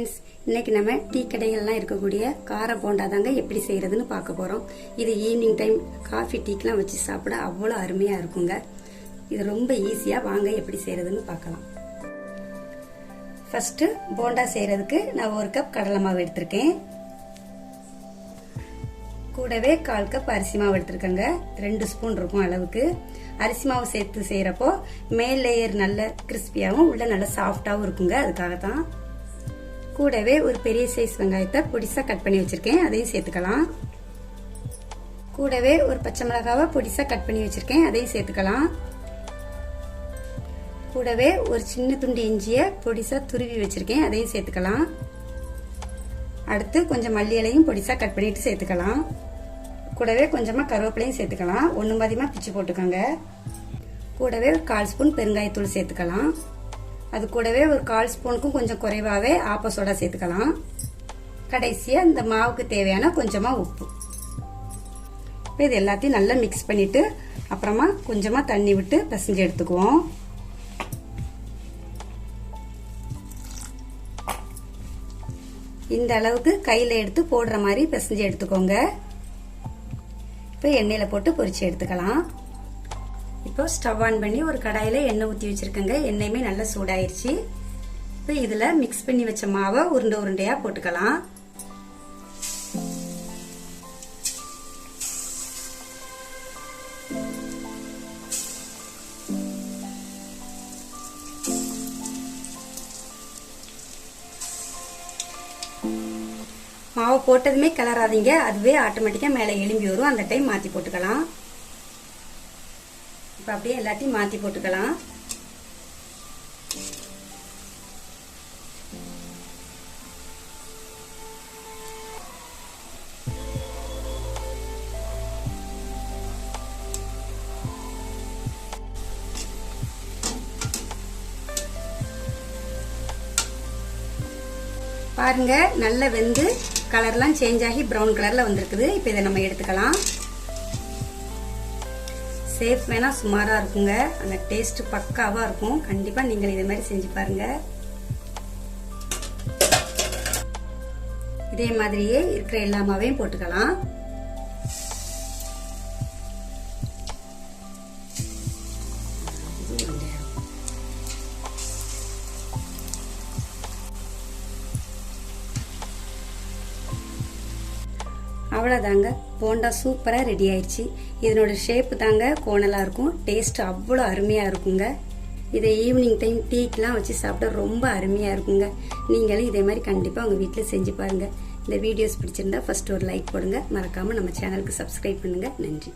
Friends, இன்னைக்கு நம்ம tea கடைகள்லாம் இருக்கக்கூடிய கார போண்டா தாங்க எப்படி செய்யறதுன்னு பார்க்க போறோம். இது ஈவினிங் டைம் காஃபி டீக்கெல்லாம் வச்சு சாப்பிட அவ்வளோ அருமையா இருக்குங்க. இது ரொம்ப ஈஸியா, வாங்க எப்படி செய்யறதுன்னு பார்க்கலாம். ஃபர்ஸ்ட் போண்டா செய்யறதுக்கு நான் 1 கப் கடலை மாவு எடுத்திருக்கேன். கூடவே 1/4 கப் அரிசி மாவு எடுத்திருக்கேங்க. 2 ஸ்பூன் இருக்கும் அளவுக்கு. அரிசி மாவு சேர்த்து செய்யறப்போ மேல் லேயர் நல்ல கிறிஸ்பியாவும் உள்ள நல்ல சாஃப்டாவும் இருக்குங்க. அதுக்காகத்தான். கூடவே ஒரு பெரிய சைஸ் வெங்காயத்தை பொடிசா கட் பண்ணி வச்சிருக்கேன், அதையும் சேர்த்துக்கலாம். கூடவே ஒரு பச்சை மிளகாவை பொடிசா கட் பண்ணி வச்சிருக்கேன், அதையும் சேர்த்துக்கலாம். கூடவே ஒரு சின்ன துண்டு இஞ்சிய பொடிசா துருவி வச்சிருக்கேன், அதையும் சேர்த்துக்கலாம். அடுத்து கொஞ்சம் மல்லி இலையும் பொடிசா கட் பண்ணிட்டு சேர்த்துக்கலாம். கூடவே கொஞ்சமா கருவேப்பிலையும் சேர்த்துக்கலாம். 1 பாதியமா பிச்சு போட்டுக்கோங்க. கூடவே ஒரு 1/4 ஸ்பூன் பெருங்காயத்தூள் சேர்த்துக்கலாம். அது கூடவே ஒரு 1/4 ஸ்பூனுக்கும் கொஞ்சம் குறைவாவே ஆப்ப சோடா சேர்த்துக்கலாம். கடைசியா இந்த மாவுக்கு தேவையான கொஞ்சமா உப்பு. இப்போ இது எல்லாத்தையும் நல்லா மிக்ஸ் பண்ணிட்டு அப்புறமா கொஞ்சமா தண்ணி விட்டு பிசைஞ்சு எடுத்துக்குவோம். இந்த அளவுக்கு கையில எடுத்து போடுற மாதிரி பிசைஞ்சு எடுத்துக்கோங்க. இப்போ எண்ணெயில போட்டு பொரிச்சு எடுத்துக்கலாம். இப்போ ஸ்டவ் ஆன் பண்ணி ஒரு கடாயில எண்ணெய் ஊற்றி வச்சிருக்கேங்க. எண்ணெயுமே நல்லா சூடாயிருச்சு. இப்போ இதுல மிக்ஸ் பண்ணி வச்ச மாவை உருண்டை உருண்டையா போட்டுக்கலாம். மாவு போட்டதுமே கிளறாதீங்க, அதுவே ஆட்டோமேட்டிக்கா மேலே எலும்பி வரும். அந்த டைம் மாத்தி போட்டுக்கலாம். இப்ப அப்படியே எல்லாத்தையும் மாத்தி போட்டுக்கலாம். பாருங்க, நல்லா வெந்து கலர்லாம் சேஞ்ச் ஆகி பிரவுன் கலர்ல வந்திருக்குது. இப்ப இதை நம்ம எடுத்துக்கலாம். சேஃப் வேணா சுமாரா இருக்குங்க, அந்த டேஸ்ட் பக்காவா இருக்கும். கண்டிப்பா நீங்கள் இதே மாதிரி செஞ்சு பாருங்க. இதே மாதிரியே இருக்கிற எல்லா மாவையும் போட்டுக்கலாம். அவ்வளோதாங்க, போண்டா சூப்பரா ரெடி ஆயிடுச்சு. இதனோட ஷேப் தாங்க கோணலா இருக்கும். டேஸ்ட் அவ்வளோ அருமையா இருக்குங்க. இதை ஈவினிங் டைம் டீக்கெலாம் வச்சு சாப்பிட ரொம்ப அருமையா இருக்குங்க. நீங்களும் இதே மாதிரி கண்டிப்பா உங்க வீட்டில் செஞ்சு பாருங்க. இந்த வீடியோஸ் பிடிச்சிருந்தா ஃபர்ஸ்ட் ஒரு லைக் போடுங்க. மறக்காம நம்ம சேனலுக்கு சப்ஸ்கிரைப் பண்ணுங்க. நன்றி.